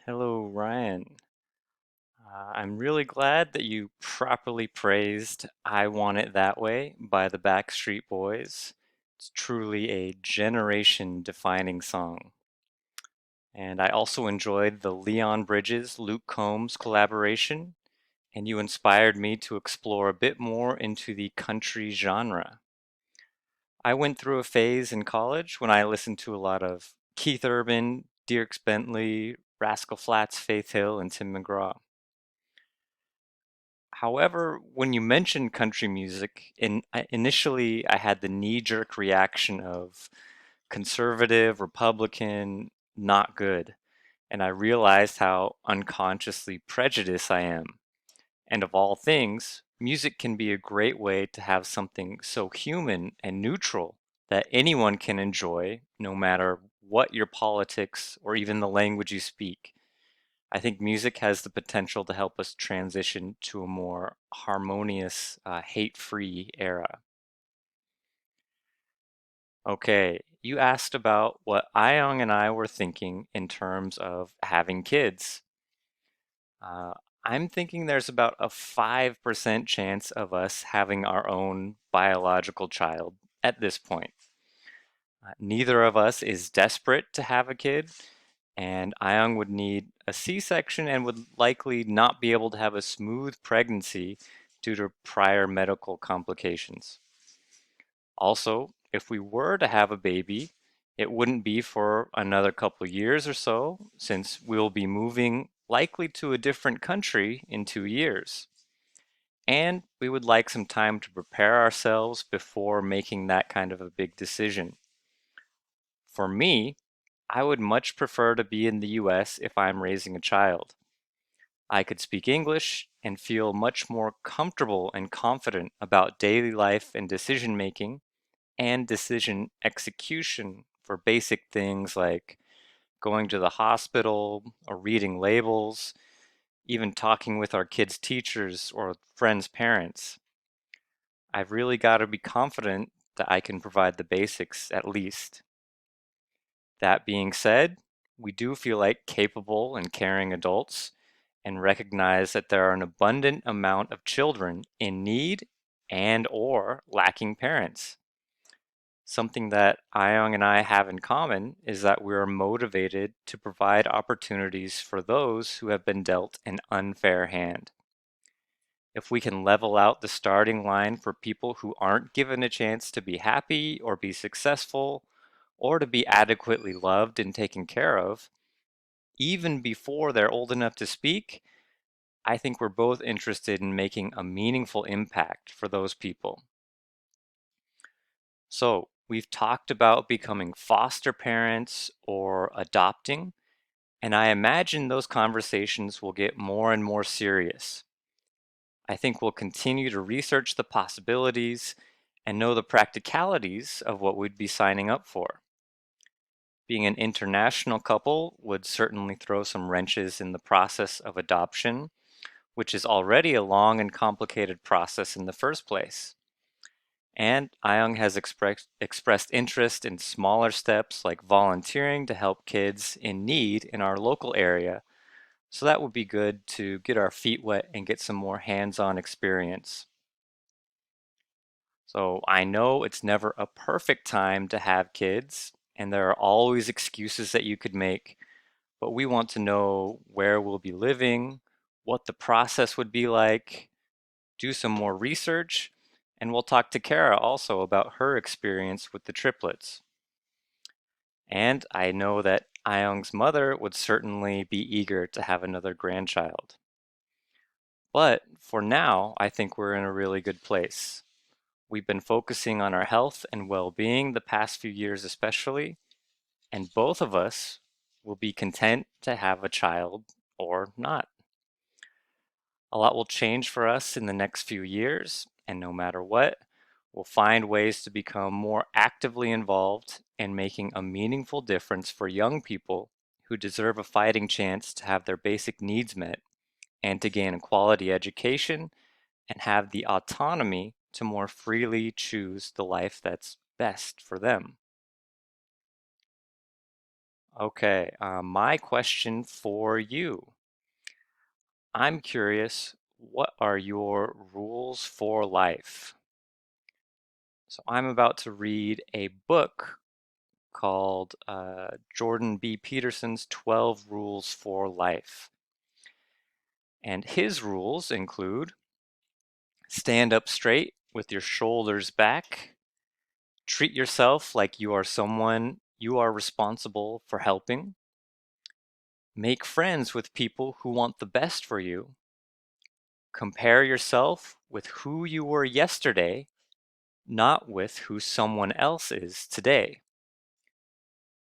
Hello, Ryan. I'm really glad that you properly praised I Want It That Way by the Backstreet Boys. It's truly a generation-defining song. And I also enjoyed the Leon Bridges, Luke Combs collaboration, and you inspired me to explore a bit more into the country genre. I went through a phase in college when I listened to a lot of Keith Urban, Dierks Bentley, Rascal Flatts, Faith Hill, and Tim McGraw. However, when you mentioned country music, initially I had the knee-jerk reaction of conservative, Republican, not good. And I realized how unconsciously prejudiced I am. And of all things, music can be a great way to have something so human and neutral that anyone can enjoy, no matter what your politics or even the language you speak. I think music has the potential to help us transition to a more harmonious, hate-free era. Okay, you asked about what Ayong and I were thinking in terms of having kids. Uh, I'm thinking there's about a 5% chance of us having our own biological child at this point. Neither of us is desperate to have a kid, and Ayong would need a C-section and would likely not be able to have a smooth pregnancy due to prior medical complications. Also, if we were to have a baby, it wouldn't be for another couple years or so, since we'll be moving likely to a different country in 2 years. And we would like some time to prepare ourselves before making that kind of a big decision. For me, I would much prefer to be in the US if I'm raising a child. I could speak English and feel much more comfortable and confident about daily life and decision making and decision execution for basic things like going to the hospital or reading labels, even talking with our kids' teachers or friends' parents. I've really got to be confident that I can provide the basics at least. That being said, we do feel like capable and caring adults and recognize that there are an abundant amount of children in need and or lacking parents. Something that Ayong and I have in common is that we are motivated to provide opportunities for those who have been dealt an unfair hand. If we can level out the starting line for people who aren't given a chance to be happy or be successful or to be adequately loved and taken care of, even before they're old enough to speak, I think we're both interested in making a meaningful impact for those people. So, we've talked about becoming foster parents or adopting, and I imagine those conversations will get more and more serious. I think we'll continue to research the possibilities and know the practicalities of what we'd be signing up for. Being an international couple would certainly throw some wrenches in the process of adoption, which is already a long and complicated process in the first place. And Ayong has expressed interest in smaller steps like volunteering to help kids in need in our local area. So that would be good to get our feet wet and get some more hands-on experience. So I know it's never a perfect time to have kids, and there are always excuses that you could make, but we want to know where we'll be living, what the process would be like, do some more research, and we'll talk to Kara also about her experience with the triplets. And I know that Ayong's mother would certainly be eager to have another grandchild. But for now, I think we're in a really good place. We've been focusing on our health and well-being the past few years especially, and both of us will be content to have a child or not. A lot will change for us in the next few years, and no matter what, we'll find ways to become more actively involved in making a meaningful difference for young people who deserve a fighting chance to have their basic needs met and to gain a quality education and have the autonomy to more freely choose the life that's best for them. Okay, my question for you. I'm curious, what are your rules for life? So I'm about to read a book called Jordan B. Peterson's 12 Rules for Life. And his rules include stand up straight with your shoulders back, treat yourself like you are someone you are responsible for helping, make friends with people who want the best for you, compare yourself with who you were yesterday, not with who someone else is today.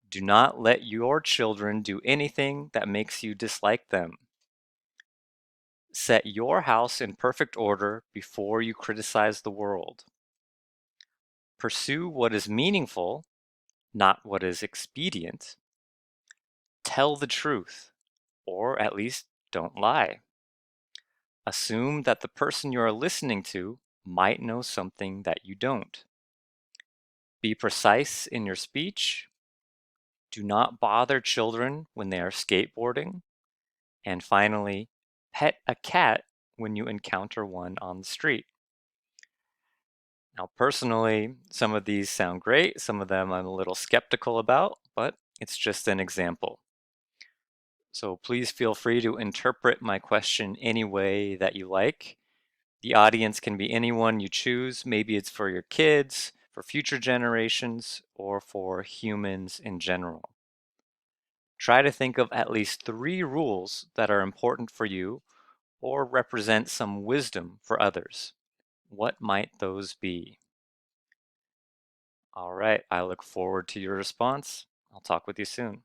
Do not let your children do anything that makes you dislike them. Set your house in perfect order before you criticize the world. Pursue what is meaningful, not what is expedient. Tell the truth, or at least don't lie. Assume that the person you are listening to might know something that you don't. Be precise in your speech. Do not bother children when they are skateboarding. And finally, pet a cat when you encounter one on the street. Now, personally, some of these sound great, some of them I'm a little skeptical about, but it's just an example. So please feel free to interpret my question any way that you like. The audience can be anyone you choose. Maybe it's for your kids, for future generations, or for humans in general. Try to think of at least 3 rules that are important for you or represent some wisdom for others. What might those be? All right, I look forward to your response. I'll talk with you soon.